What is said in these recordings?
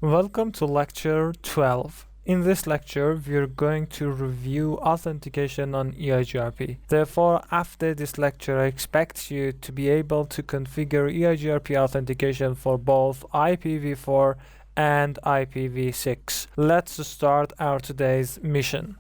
Welcome to lecture 12. In this lecture, we're going to review authentication on EIGRP. Therefore, after this lecture, I expect you to be able to configure EIGRP authentication for both IPv4 and IPv6. Let's start our today's mission.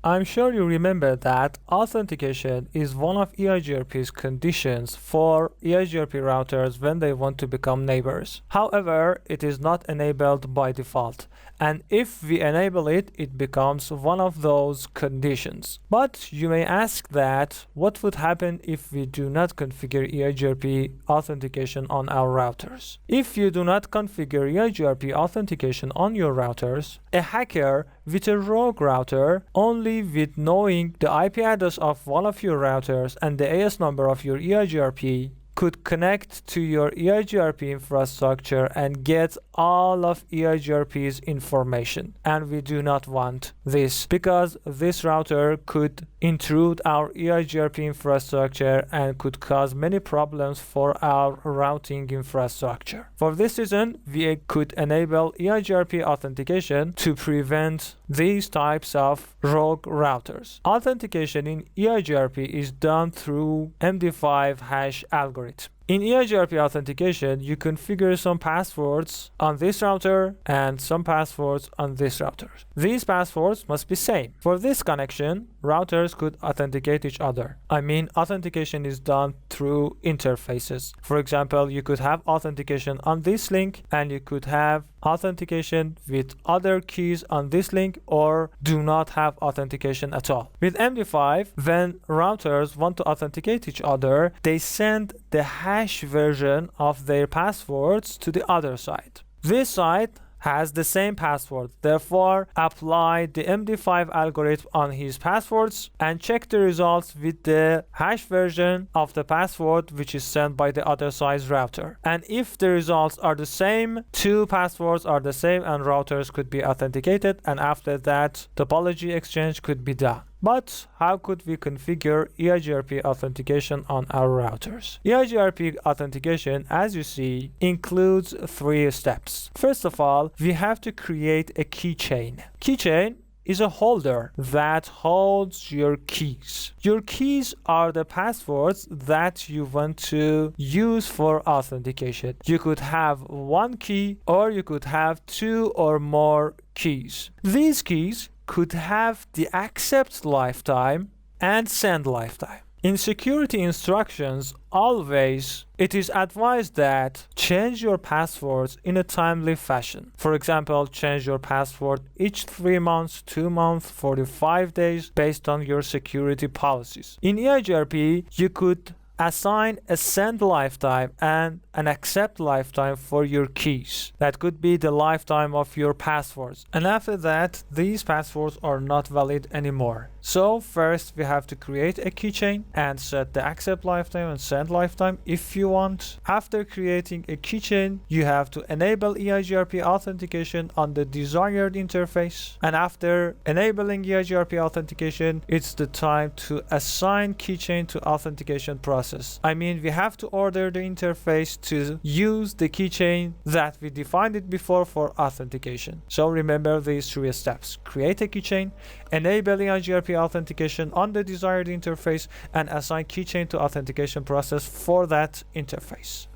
I'm sure you remember that authentication is one of EIGRP's conditions for EIGRP routers when they want to become neighbors. However, it is not enabled by default, and if we enable it, it becomes one of those conditions. But you may ask that what would happen if we do not configure EIGRP authentication on our routers? If you do not configure EIGRP authentication on your routers, a hacker with a rogue router, only with knowing the IP address of one of your routers and the AS number of your EIGRP, could connect to your EIGRP infrastructure and get all of EIGRP's information. And we do not want this, because this router could intrude our EIGRP infrastructure and could cause many problems for our routing infrastructure. For this reason, we could enable EIGRP authentication to prevent these types of rogue routers. Authentication in EIGRP is done through MD5 hash algorithm. In EIGRP authentication, you configure some passwords on this router and some passwords on this router. These passwords must be same. For this connection, routers could authenticate each other. I mean, authentication is done through interfaces. For example, you could have authentication on this link and you could have authentication with other keys on this link, or do not have authentication at all. With MD5, when routers want to authenticate each other, they send the hash version of their passwords to the other side. This side has the same password. Therefore, apply the MD5 algorithm on his passwords and check the results with the hash version of the password which is sent by the other side's router. And if the results are the same, two passwords are the same and routers could be authenticated, and after that, topology exchange could be done. But how could we configure EIGRP authentication on our routers? EIGRP authentication, as you see, includes 3 steps. First of all, we have to create a keychain. Keychain is a holder that holds your keys. Your keys are the passwords that you want to use for authentication. You could have 1 key or you could have 2 or more keys. These keys could have the accept lifetime and send lifetime. In security instructions, always it is advised that change your passwords in a timely fashion. For example, change your password each 3 months, 2 months, 45 days based on your security policies. In EIGRP, you could assign a send lifetime and an accept lifetime for your keys. That could be the lifetime of your passwords. And after that, these passwords are not valid anymore. So first we have to create a keychain and set the accept lifetime and send lifetime if you want. After creating a keychain, you have to enable EIGRP authentication on the desired interface. And after enabling EIGRP authentication, it's the time to assign keychain to authentication process. I mean, we have to order the interface to use the keychain that we defined it before for authentication. So remember these 3 steps. Create a keychain, enable EIGRP authentication on the desired interface, and assign keychain to authentication process for that interface.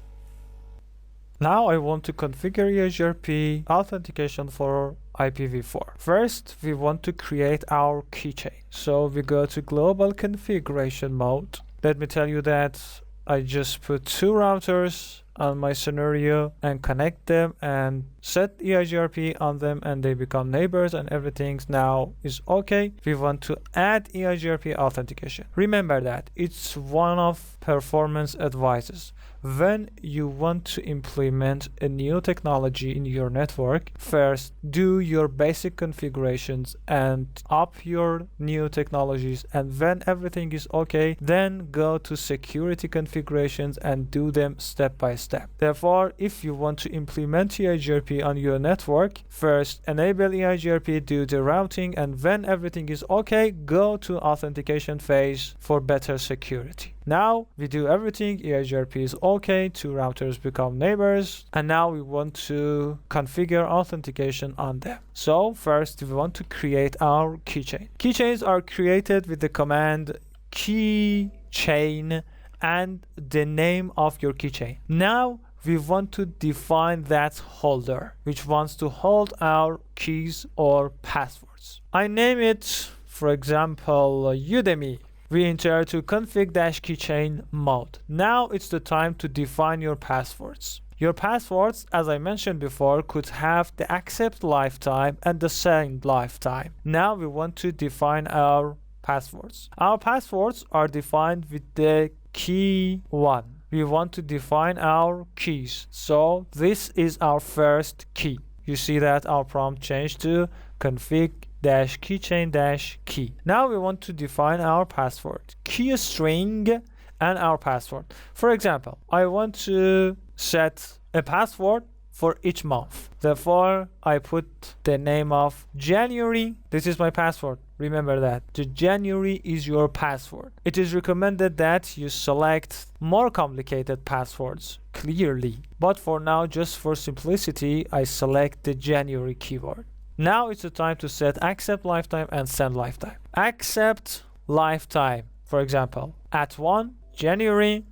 Now I want to configure EIGRP authentication for IPv4. First, we want to create our keychain. So we go to global configuration mode. Let me tell you that I just put 2 routers on my scenario and connect them and set EIGRP on them, and they become neighbors and everything now is okay. We want to add EIGRP authentication. Remember that it's one of performance advices. When you want to implement a new technology in your network, first do your basic configurations and up your new technologies, and when everything is okay, then go to security configurations and do them step by step. Therefore, if you want to implement EIGRP on your network, first enable EIGRP, do the routing, and when everything is okay, go to authentication phase for better security. Now we do everything. EIGRP is okay. Two routers become neighbors. And now we want to configure authentication on them. So first we want to create our keychain. Keychains are created with the command keychain and the name of your keychain. Now we want to define that holder, which wants to hold our keys or passwords. I name it, for example, Udemy. We enter to config-keychain mode. Now it's the time to define your passwords. Your passwords, as I mentioned before, could have the accept lifetime and the send lifetime. Now we want to define our passwords. Our passwords are defined with the key 1. We want to define our keys. So this is our first key. You see that our prompt changed to config-keychain-key. Now we want to define our password, key string and our password. For example, I want to set a password for each month. Therefore, I put the name of January. This is my password. Remember that. The January is your password. It is recommended that you select more complicated passwords clearly. But for now, just for simplicity, I select the January keyword. Now it's the time to set accept lifetime and send lifetime. Accept lifetime, for example, at 1 January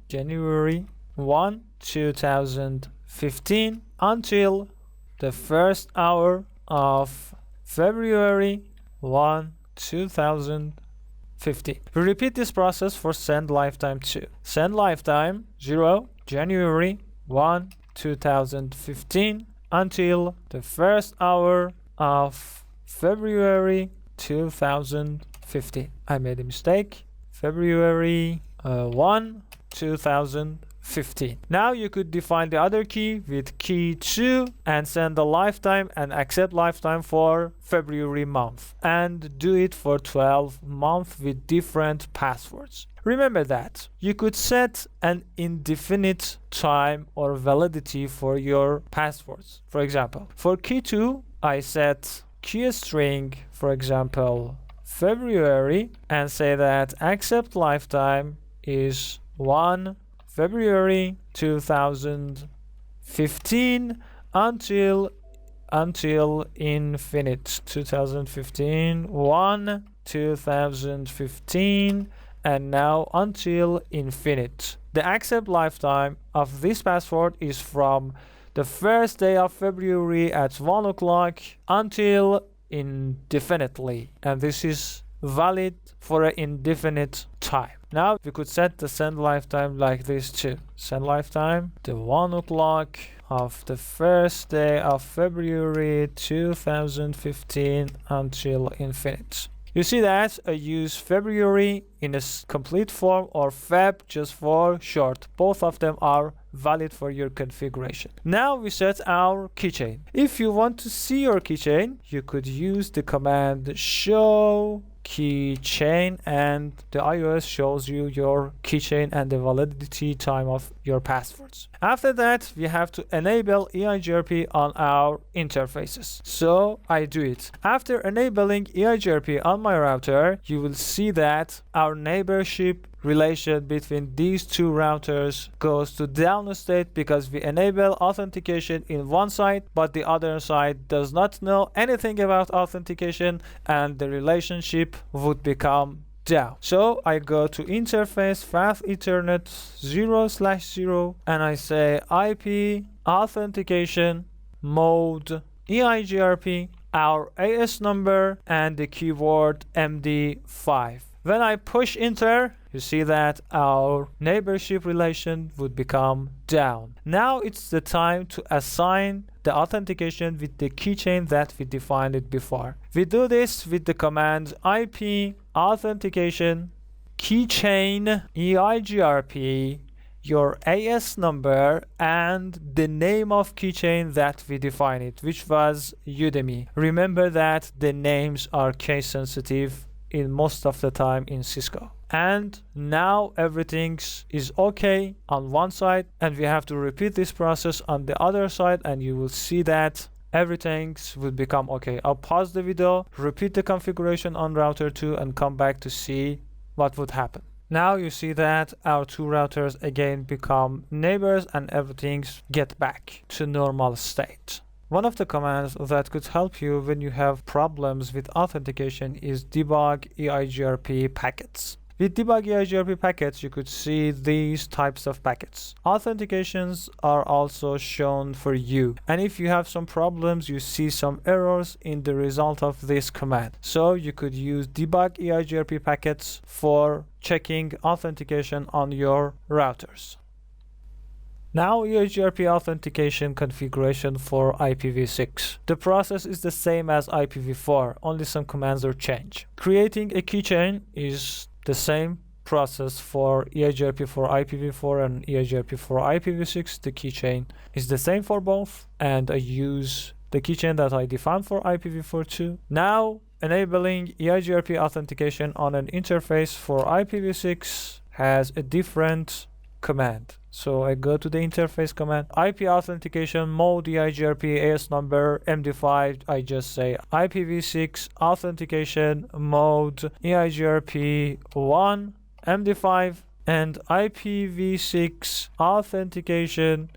1, 2015 until the first hour of February 1, 2015. We repeat this process for send lifetime too. Send lifetime 0 January 1, 2015 until the first hour of February 2015. I made a mistake. February 1, 2015. Now you could define the other key with key 2 and send the lifetime and accept lifetime for February month and do it for 12 months with different passwords. Remember that you could set an indefinite time or validity for your passwords. For example, for key 2, I set key string, for example, February, and say that accept lifetime is 1 February 2015 until infinite. 2015 1 2015 and now until infinite. The accept lifetime of this password is from the first day of February at 1 o'clock until indefinitely, and this is valid for an indefinite time. Now we could set the send lifetime like this too. Send lifetime the 1 o'clock of the first day of February 2015 until infinite. You see that I use February in a complete form or Feb just for short. Both of them are valid for your configuration. Now we set our keychain. If you want to see your keychain, you could use the command show keychain and the iOS shows you your keychain and the validity time of your passwords. After that, we have to enable EIGRP on our interfaces. So I do it. After enabling EIGRP on my router, you will see that our neighborship relation between these two routers goes to down state because we enable authentication in one side, but the other side does not know anything about authentication, and the relationship would become down. So I go to interface path ethernet 0/0 and I say IP authentication mode EIGRP, our AS number and the keyword MD5. When I push enter, you see that our neighborship relation would become down. Now it's the time to assign the authentication with the keychain that we defined it before. We do this with the command IP authentication keychain EIGRP, your AS number and the name of keychain that we define it, which was Udemy. Remember that the names are case sensitive in most of the time in Cisco. And now everything is okay on one side, and we have to repeat this process on the other side, and you will see that everything will become okay. I'll pause the video, repeat the configuration on router 2 and come back to see what would happen. Now you see that our two routers again become neighbors and everything get back to normal state. One of the commands that could help you when you have problems with authentication is debug EIGRP packets. With debug EIGRP packets, you could see these types of packets. Authentications are also shown for you. And if you have some problems, you see some errors in the result of this command. So you could use debug EIGRP packets for checking authentication on your routers. Now EIGRP Authentication Configuration for IPv6. The process is the same as IPv4, only some commands are changed. Creating a keychain is the same process for EIGRP for IPv4 and EIGRP for IPv6. The keychain is the same for both, and I use the keychain that I defined for IPv4 too. Now, enabling EIGRP authentication on an interface for IPv6 has a different command. So I go to the interface command, IP authentication mode EIGRP AS number MD5. I just say IPv6 authentication mode EIGRP 1 MD5 and IPv6 authentication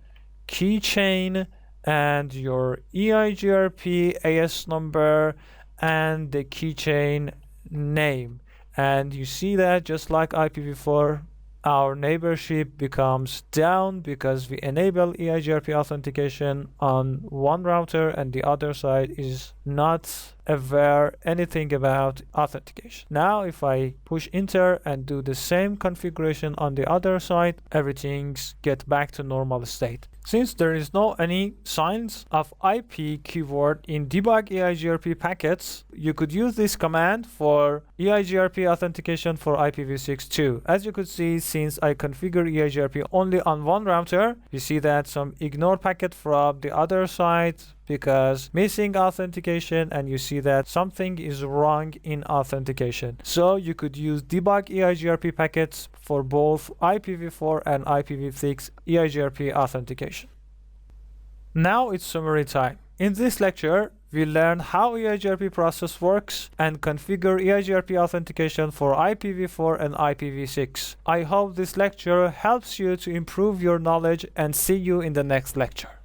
keychain and your EIGRP AS number and the keychain name. And you see that just like IPv4, our neighborship becomes down because we enable EIGRP authentication on one router and the other side is not aware anything about authentication. Now if I push enter and do the same configuration on the other side, everything's get back to normal state. Since there is no any signs of IP keyword in debug EIGRP packets, you could use this command for EIGRP authentication for IPv6 too. As you could see, since I configure EIGRP only on one router, you see that some ignore packet from the other side because missing authentication, and you see that something is wrong in authentication. So you could use debug EIGRP packets for both IPv4 and IPv6 EIGRP authentication. Now it's summary time. In this lecture, we learn how EIGRP process works and configure EIGRP authentication for IPv4 and IPv6. I hope this lecture helps you to improve your knowledge and see you in the next lecture.